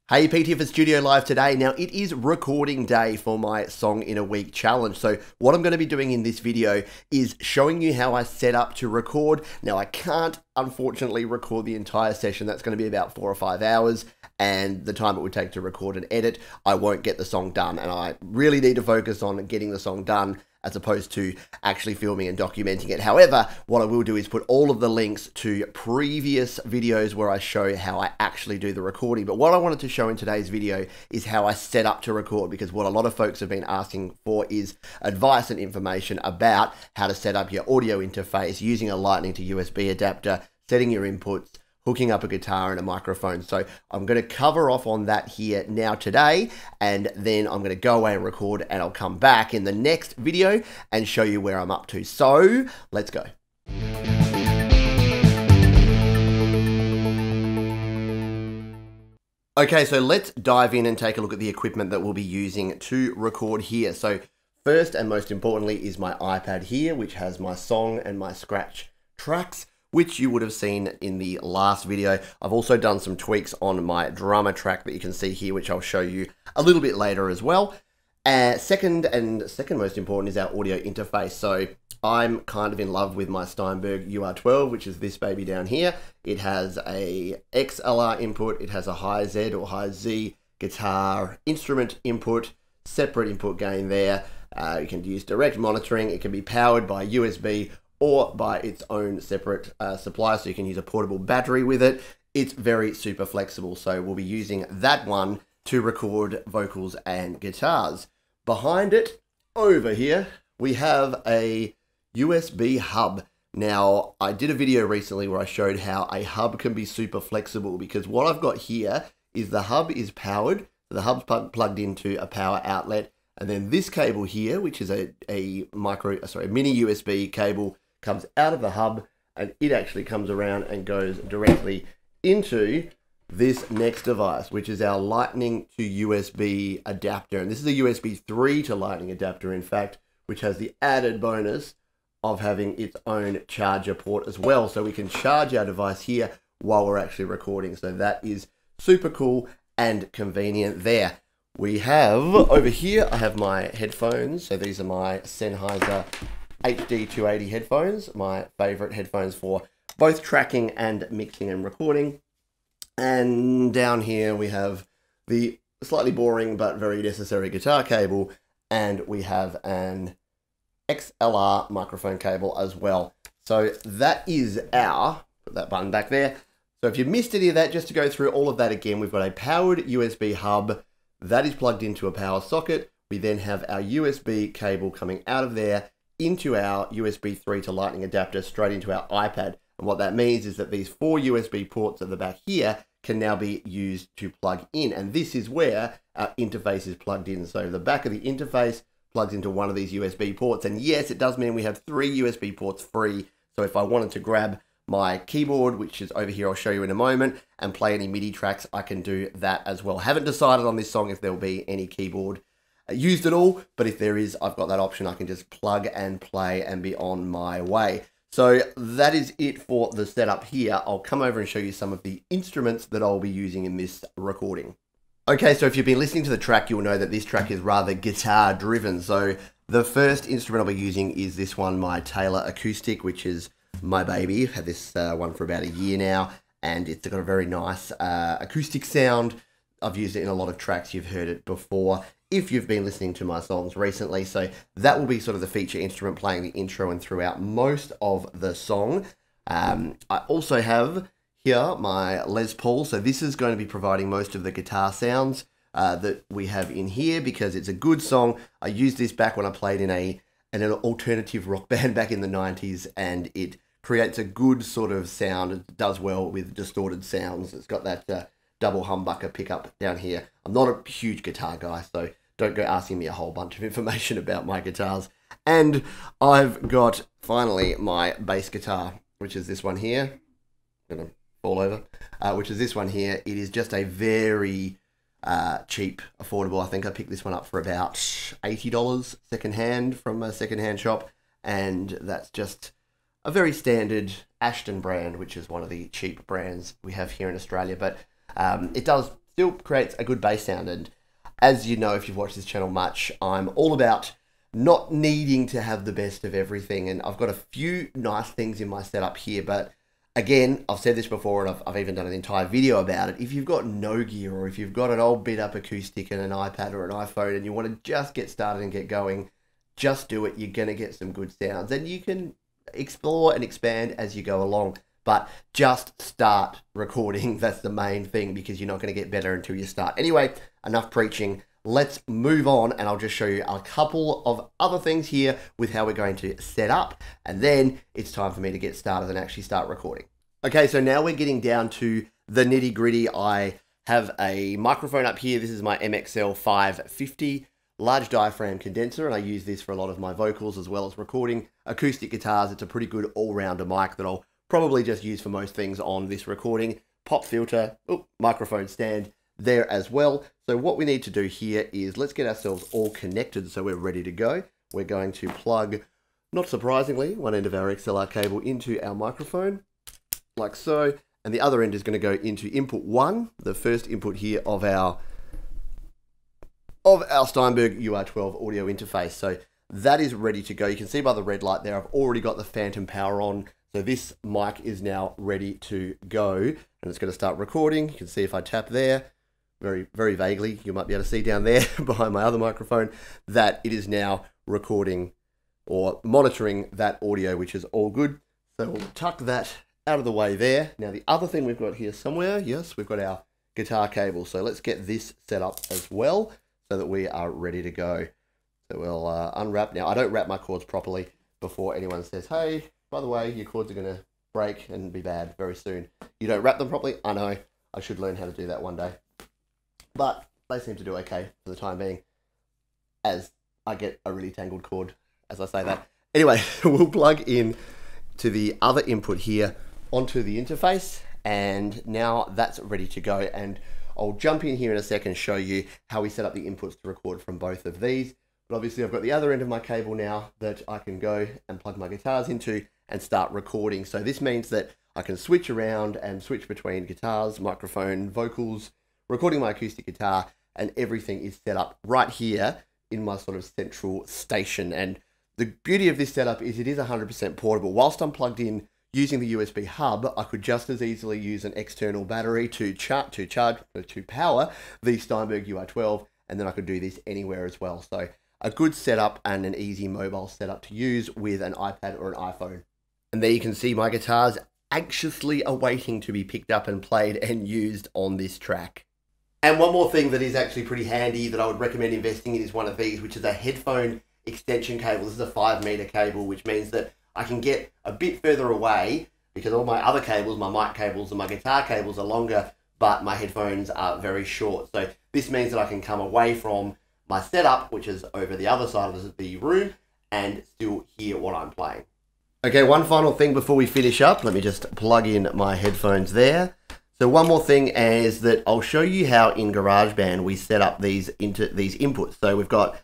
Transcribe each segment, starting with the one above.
Hey, PT for Studio Live today. Now, it is recording day for my Song in a Week challenge. So what I'm going to be doing in this video is showing you how I set up to record. Now, I can't, unfortunately, record the entire session. That's going to be about 4 or 5 hours. And the time it would take to record and edit, I won't get the song done. And I really need to focus on getting the song done as opposed to actually filming and documenting it. However, what I will do is put all of the links to previous videos where I show how I actually do the recording. But what I wanted to show in today's video is how I set up to record, because what a lot of folks have been asking for is advice and information about how to set up your audio interface using a Lightning to USB adapter, setting your inputs, hooking up a guitar and a microphone. So I'm going to cover off on that here now today, and then I'm going to go away and record, and I'll come back in the next video and show you where I'm up to. So let's go. Okay, so let's dive in and take a look at the equipment that we'll be using to record here. So first and most importantly is my iPad here, which has my song and my scratch tracks, which you would have seen in the last video. I've also done some tweaks on my drummer track that you can see here, which I'll show you a little bit later as well. Second most important is our audio interface. So I'm kind of in love with my Steinberg UR12, which is this baby down here. It has a XLR input, it has a high Z or high Z guitar instrument input, separate input gain there. You can use direct monitoring, it can be powered by USB or by its own separate supply, so you can use a portable battery with it. It's very super flexible, so we'll be using that one to record vocals and guitars. Behind it, over here, we have a USB hub. Now, I did a video recently where I showed how a hub can be super flexible, because what I've got here is the hub is powered, so the hub's plugged into a power outlet, and then this cable here, which is a mini USB cable, comes out of the hub, and it actually comes around and goes directly into this next device, which is our Lightning to USB adapter. And this is a USB 3 to Lightning adapter, in fact, which has the added bonus of having its own charger port as well. So we can charge our device here while we're actually recording. So that is super cool and convenient there. We have, over here, I have my headphones. So these are my Sennheiser HD 280 headphones, my favorite headphones for both tracking and mixing and recording. And down here we have the slightly boring but very necessary guitar cable, and we have an XLR microphone cable as well. So that is our, put that button back there. So if you missed any of that, just to go through all of that again, we've got a powered USB hub that is plugged into a power socket. We then have our USB cable coming out of there into our USB 3 to Lightning adapter straight into our iPad. And what that means is that these 4 USB ports at the back here can now be used to plug in. And this is where our interface is plugged in. So the back of the interface plugs into one of these USB ports. And yes, it does mean we have 3 USB ports free. So if I wanted to grab my keyboard, which is over here, I'll show you in a moment, and play any MIDI tracks, I can do that as well. Haven't decided on this song if there will be any keyboard used at all, but if there is, I've got that option. I can just plug and play and be on my way. So that is it for the setup here. I'll come over and show you some of the instruments that I'll be using in this recording. Okay, so if you've been listening to the track, you'll know that this track is rather guitar driven. So the first instrument I'll be using is this one, my Taylor acoustic, which is my baby. I've had this one for about a year now, and it's got a very nice acoustic sound. I've used it in a lot of tracks. You've heard it before if you've been listening to my songs recently. So that will be sort of the feature instrument, playing the intro and throughout most of the song. I also have here my Les Paul. So this is going to be providing most of the guitar sounds that we have in here, because it's a good song. I used this back when I played in an alternative rock band back in the 90s, and it creates a good sort of sound. It does well with distorted sounds. It's got that double humbucker pickup down here. I'm not a huge guitar guy, so don't go asking me a whole bunch of information about my guitars. And I've got, finally, my bass guitar, which is this one here. I'm going to fall over. Which is this one here. It is just a very cheap, affordable. I think I picked this one up for about $80 secondhand from a secondhand shop. And that's just a very standard Ashton brand, which is one of the cheap brands we have here in Australia. But it does still creates a good bass sound. And as you know, if you've watched this channel much, I'm all about not needing to have the best of everything. And I've got a few nice things in my setup here, but again, I've said this before, and I've even done an entire video about it. If you've got no gear, or if you've got an old beat up acoustic and an iPad or an iPhone and you want to just get started and get going, just do it. You're going to get some good sounds, and you can explore and expand as you go along. But just start recording. That's the main thing, because you're not going to get better until you start. Anyway, enough preaching. Let's move on, and I'll just show you a couple of other things here with how we're going to set up, and then it's time for me to get started and actually start recording. Okay, so now we're getting down to the nitty gritty. I have a microphone up here. This is my MXL 550 large diaphragm condenser, and I use this for a lot of my vocals as well as recording acoustic guitars. It's a pretty good all-rounder mic that I'll probably just use for most things on this recording. Pop filter, microphone stand there as well. So what we need to do here is let's get ourselves all connected so we're ready to go. We're going to plug, not surprisingly, one end of our XLR cable into our microphone, like so, and the other end is going to go into input 1, the first input here of our Steinberg UR12 audio interface. So that is ready to go. You can see by the red light there, I've already got the phantom power on. So this mic is now ready to go, and it's going to start recording. You can see if I tap there, very, very vaguely, you might be able to see down there behind my other microphone, that it is now recording or monitoring that audio, which is all good. So we'll tuck that out of the way there. Now the other thing we've got here somewhere, yes, we've got our guitar cable. So let's get this set up as well so that we are ready to go. So we'll unwrap. Now I don't wrap my cords properly before anyone says, hey, by the way, your cords are going to break and be bad very soon. You don't wrap them properly? I know. I should learn how to do that one day. But they seem to do okay for the time being, as I get a really tangled cord as I say that. Anyway, we'll plug in to the other input here onto the interface, and now that's ready to go. And I'll jump in here in a second and show you how we set up the inputs to record from both of these. But obviously I've got the other end of my cable now that I can go and plug my guitars into and start recording. So this means that I can switch around and switch between guitars, microphone, vocals, recording my acoustic guitar, and everything is set up right here in my sort of central station. And the beauty of this setup is it is 100% portable. Whilst I'm plugged in using the USB hub, I could just as easily use an external battery to power the Steinberg UR12, and then I could do this anywhere as well. So a good setup and an easy mobile setup to use with an iPad or an iPhone. And there you can see my guitars anxiously awaiting to be picked up and played and used on this track. And one more thing that is actually pretty handy that I would recommend investing in is one of these, which is a headphone extension cable. This is a 5-meter cable, which means that I can get a bit further away because all my other cables, my mic cables and my guitar cables are longer, but my headphones are very short. So this means that I can come away from my setup, which is over the other side of the room, and still hear what I'm playing. Okay, one final thing before we finish up. Let me just plug in my headphones there. So one more thing is that I'll show you how in GarageBand we set up these inputs. So we've got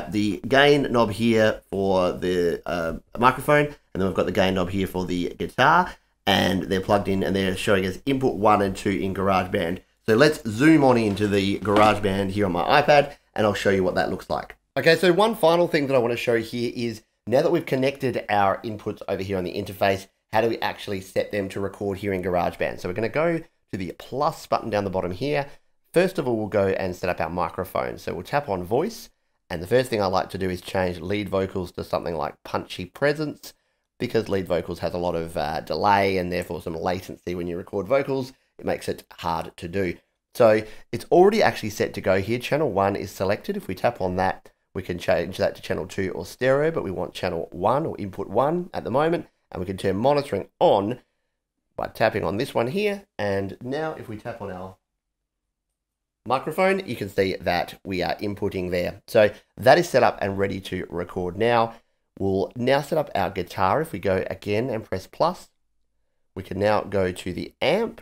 the gain knob here for the microphone, and then we've got the gain knob here for the guitar, and they're plugged in and they're showing us input 1 and 2 in GarageBand. So let's zoom on into the GarageBand here on my iPad, and I'll show you what that looks like. Okay, so one final thing that I want to show here is now that we've connected our inputs over here on the interface, how do we actually set them to record here in GarageBand? So we're going to go to the plus button down the bottom here. First of all, we'll go and set up our microphone. So we'll tap on voice. And the first thing I like to do is change lead vocals to something like punchy presence, because lead vocals has a lot of delay and therefore some latency when you record vocals. It makes it hard to do. So it's already actually set to go here. Channel 1 is selected. If we tap on that, we can change that to channel 2 or stereo, but we want channel 1 or input 1 at the moment. And we can turn monitoring on by tapping on this one here. And now if we tap on our microphone, you can see that we are inputting there. So that is set up and ready to record now. We'll now set up our guitar. If we go again and press plus, we can now go to the amp,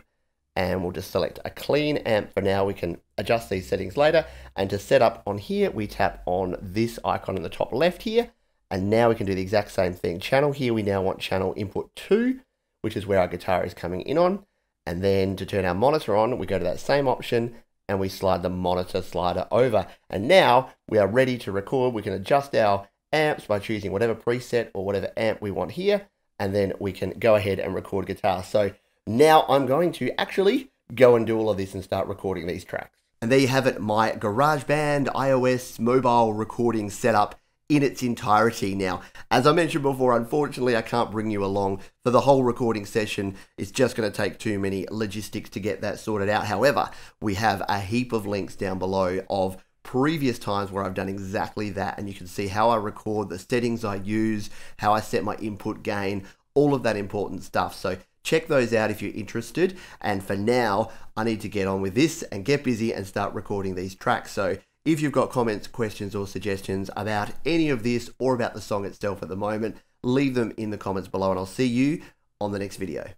and we'll just select a clean amp for now. We can adjust these settings later. And to set up on here, we tap on this icon in the top left here. And now we can do the exact same thing. Channel here, we now want channel input 2, which is where our guitar is coming in on. And then to turn our monitor on, we go to that same option and we slide the monitor slider over. And now we are ready to record. We can adjust our amps by choosing whatever preset or whatever amp we want here, and then we can go ahead and record guitar. So now I'm going to actually go and do all of this and start recording these tracks. And there you have it, my GarageBand iOS mobile recording setup in its entirety. Now, as I mentioned before, unfortunately, I can't bring you along for the whole recording session. It's just going to take too many logistics to get that sorted out. However, we have a heap of links down below of previous times where I've done exactly that, and you can see how I record, the settings I use, how I set my input gain, all of that important stuff. So check those out if you're interested. And for now, I need to get on with this and get busy and start recording these tracks. So if you've got comments, questions, or suggestions about any of this or about the song itself at the moment, leave them in the comments below, and I'll see you on the next video.